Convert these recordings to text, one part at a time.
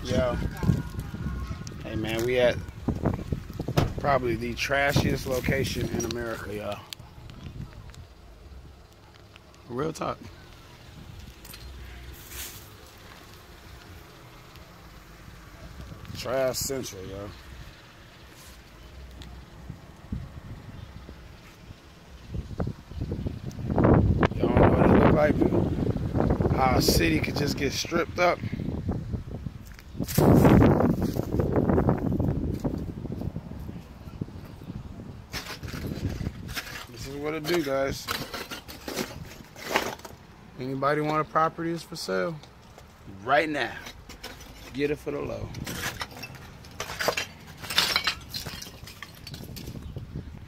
Yo. Hey man, we at probably the trashiest location in America, y'all. Real talk. Trash Central, yo. Y'all don't know what it look like? How a city could just get stripped up. This is what it do, guys. Anybody want a property is for sale? Right now. Get it for the low.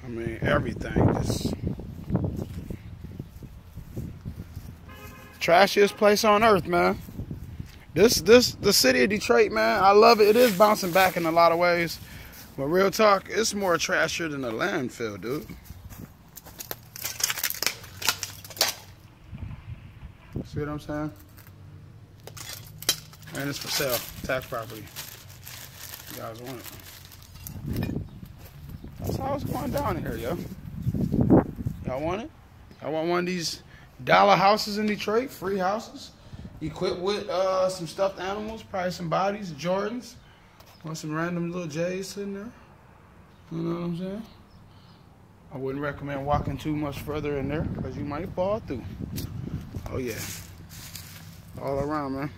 I mean, everything is trashiest place on earth, man. The city of Detroit, man, I love it. It is bouncing back in a lot of ways. But real talk, it's more trashier than a landfill, dude. See what I'm saying? And it's for sale. Tax property. You guys want it. That's how it's going down here, yo. Y'all want it? Y'all want one of these dollar houses in Detroit? Free houses? Equipped with some stuffed animals, probably some bodies, Jordans. Want some random little J's sitting there? You know what I'm saying? I wouldn't recommend walking too much further in there because you might fall through. Oh yeah. All around, man.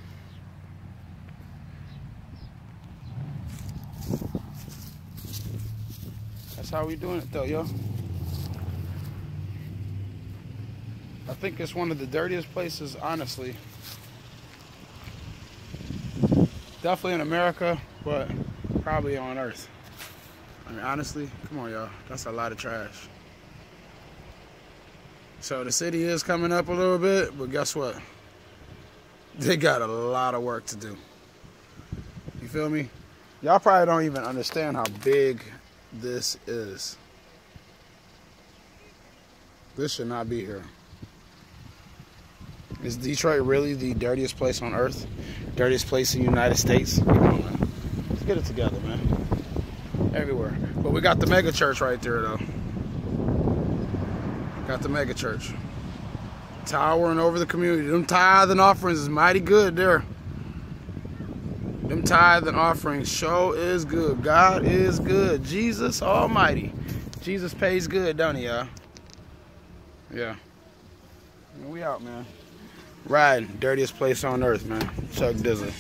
That's how we doing it though, yo. I think it's one of the dirtiest places, honestly. Definitely in America, but probably on Earth. I mean, honestly, come on, y'all. That's a lot of trash. So the city is coming up a little bit, but guess what? They got a lot of work to do. You feel me? Y'all probably don't even understand how big this is. This should not be here. Is Detroit really the dirtiest place on earth? Dirtiest place in the United States? Come on, man. Let's get it together, man. Everywhere. But we got the mega church right there, though. Got the mega church. Towering over the community. Them tithe and offerings is mighty good there. Them tithe and offerings show is good. God is good. Jesus Almighty. Jesus pays good, don't he, y'all? Yeah. We out, man. Riding. Dirtiest place on earth, man. Chuck Dizzle.